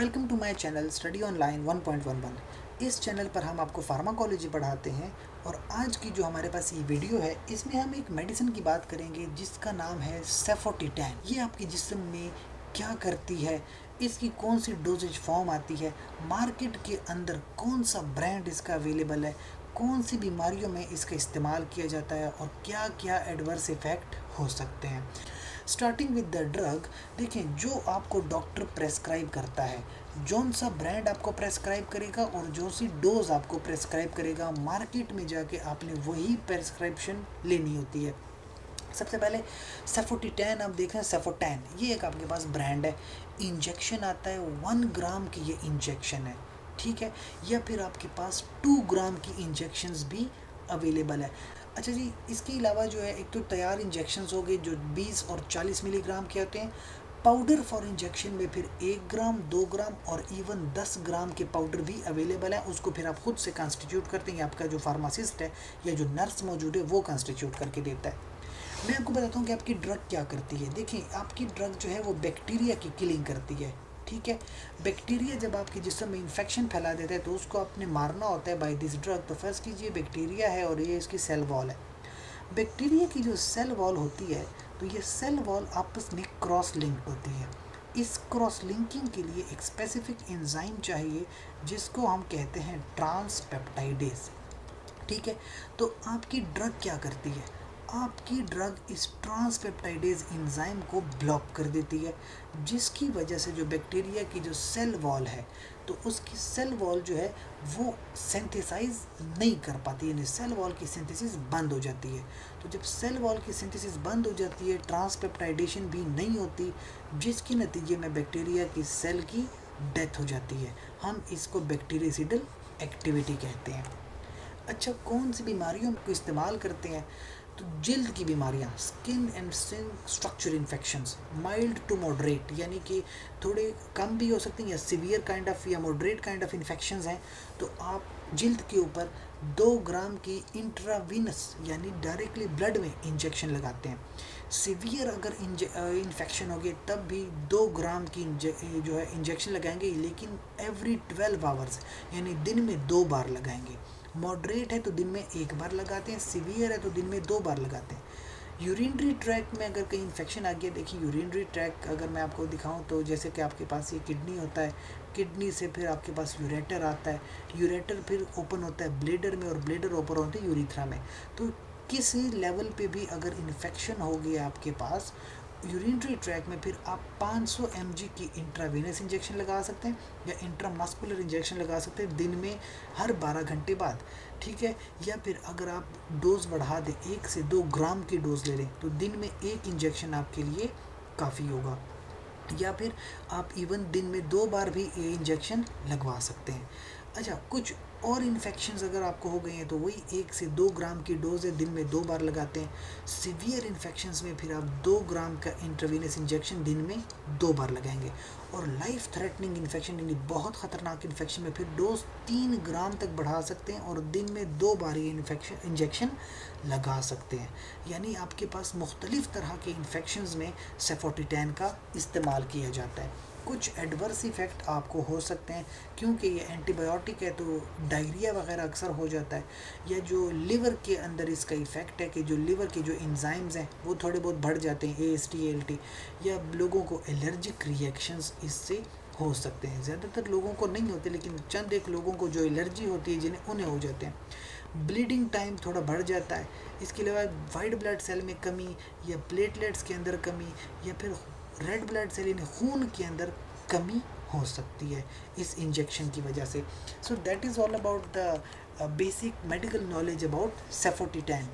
Welcome to my channel study online 1.11। इस channel पर हम आपको फार्माकोलॉजी पढ़ाते हैं और आज की जो हमारे पास ये वीडियो है इसमें हम एक मेडिसिन की बात करेंगे जिसका नाम है सेफोटिटैन। ये आपके जिस्म में क्या करती है, इसकी कौन सी डोजेज फॉर्म आती है, मार्केट के अंदर कौन सा ब्रांड इसका अवेलेबल है, कौन सी बीमारियों में इसका इस्तेमाल किया जाता है और क्या क्या एडवर्स इफ़ेक्ट हो सकते हैं। स्टार्टिंग विद द ड्रग, देखें जो आपको डॉक्टर प्रेस्क्राइब करता है, जौन सा ब्रांड आपको प्रेस्क्राइब करेगा और जो सी डोज आपको प्रेस्क्राइब करेगा, मार्केट में जाके आपने वही प्रेस्क्रिप्शन लेनी होती है। सबसे पहले सेफोटिटैन आप देख रहे हैं, सेफोटैन ये एक आपके पास ब्रांड है। इंजेक्शन आता है 1 ग्राम की, ये इंजेक्शन है, ठीक है। या फिर आपके पास 2 ग्राम की इंजेक्शंस भी अवेलेबल है। अच्छा जी, इसके अलावा जो है एक तो तैयार इंजेक्शंस हो गए जो 20 और 40 मिलीग्राम के होते हैं। पाउडर फॉर इंजेक्शन में फिर 1 ग्राम, 2 ग्राम और इवन 10 ग्राम के पाउडर भी अवेलेबल है। उसको फिर आप खुद से कॉन्स्टिट्यूट करते हैं, आपका जो फार्मासिस्ट है या जो नर्स मौजूद है वो कॉन्स्टिट्यूट करके देता है। मैं आपको बताता हूँ कि आपकी ड्रग क्या करती है। देखिए, आपकी ड्रग जो है वो बैक्टीरिया की किलिंग करती है, ठीक है। बैक्टीरिया जब आपके जिस्म में इन्फेक्शन फैला देता है तो उसको आपने मारना होता है बाय दिस ड्रग। तो फर्स्ट कीजिए, बैक्टीरिया है और ये इसकी सेल वॉल है। बैक्टीरिया की जो सेल वॉल होती है तो ये सेल वॉल आपस में क्रॉस लिंक्ड होती है। इस क्रॉस लिंकिंग के लिए एक स्पेसिफिक एंजाइम चाहिए जिसको हम कहते हैं ट्रांसपेप्टाइडेज, ठीक है। तो आपकी ड्रग क्या करती है, आपकी ड्रग इस ट्रांसपेप्टाइडेज एंजाइम को ब्लॉक कर देती है, जिसकी वजह से जो बैक्टीरिया की जो सेल वॉल है तो उसकी सेल वॉल जो है वो सिंथेसाइज नहीं कर पाती, यानी सेल वॉल की सिंथेसिस बंद हो जाती है। तो जब सेल वॉल की सिंथेसिस बंद हो जाती है, ट्रांसपेप्टाइडेशन भी नहीं होती, जिसके नतीजे में बैक्टीरिया की सेल की डेथ हो जाती है। हम इसको बैक्टीरियासिडल एक्टिविटी कहते हैं। अच्छा, कौन सी बीमारियों को इस्तेमाल करते हैं? तो जल्द की बीमारियां, skin and structure infections, mild to moderate, यानी कि थोड़े कम भी हो सकती हैं या सीवियर काइंड ऑफ या मॉडरेट काइंड ऑफ इन्फेक्शंस हैं, तो आप जल्द के ऊपर 2 ग्राम की इंट्रावीनस यानी डायरेक्टली ब्लड में इंजेक्शन लगाते हैं। सीवियर अगर इन्फेक्शन हो गए तब भी 2 ग्राम की जो है इंजेक्शन लगाएंगे, लेकिन एवरी 12 आवर्स, यानी दिन में 2 बार लगाएंगे। मॉडरेट है तो दिन में 1 बार लगाते हैं, सीवियर है तो दिन में 2 बार लगाते हैं। यूरिनरी ट्रैक में अगर कहीं इन्फेक्शन आ गया, देखिए यूरिनरी ट्रैक अगर मैं आपको दिखाऊं तो जैसे कि आपके पास ये किडनी होता है, किडनी से फिर आपके पास यूरेटर आता है, यूरेटर फिर ओपन होता है ब्लेडर में और ब्लेडर ओपन होते हैं यूरिथ्रा में। तो किसी लेवल पे भी अगर इन्फेक्शन हो गया आपके पास यूरिनरी ट्रैक में, फिर आप 500 mg की इंट्रावेनस इंजेक्शन लगा सकते हैं या इंट्रामस्कुलर इंजेक्शन लगा सकते हैं दिन में हर 12 घंटे बाद, ठीक है। या फिर अगर आप डोज बढ़ा दें, 1 से 2 ग्राम की डोज ले लें तो दिन में 1 इंजेक्शन आपके लिए काफ़ी होगा। या फिर आप इवन दिन में 2 बार भी ये इंजेक्शन लगवा सकते हैं। अच्छा, कुछ और इन्फेक्शंस अगर आपको हो गए हैं तो वही 1 से 2 ग्राम की डोज है, दिन में 2 बार लगाते हैं। सीवियर इन्फेक्शंस में फिर आप 2 ग्राम का इंट्रावेनस इंजेक्शन दिन में 2 बार लगाएंगे। और लाइफ थ्रेटनिंग इन्फेक्शन यानी बहुत ख़तरनाक इन्फेक्शन में फिर डोज 3 ग्राम तक बढ़ा सकते हैं और दिन में 2 बार ये इंजेक्शन लगा सकते हैं। यानी आपके पास मुख्तलिफ़ तरह के इन्फेक्शंस में सेफोटिटैन का इस्तेमाल किया जाता है। कुछ एडवर्स इफ़ेक्ट आपको हो सकते हैं क्योंकि ये एंटीबायोटिक है तो डायरिया वगैरह अक्सर हो जाता है, या जो लिवर के अंदर इसका इफ़ेक्ट है कि जो लिवर के जो एंजाइम्स हैं वो थोड़े बहुत बढ़ जाते हैं, AST ALT, या लोगों को एलर्जिक रिएक्शंस इससे हो सकते हैं। ज़्यादातर लोगों को नहीं होते लेकिन चंद एक लोगों को जो एलर्जी होती है जिन्हें उन्हें हो जाते हैं। ब्लीडिंग टाइम थोड़ा बढ़ जाता है। इसके अलावा वाइट ब्लड सेल में कमी या प्लेटलेट्स के अंदर कमी या फिर रेड ब्लड सेल यानी खून के अंदर कमी हो सकती है इस इंजेक्शन की वजह से। So that is all about the basic medical knowledge about सेफोटिटैन।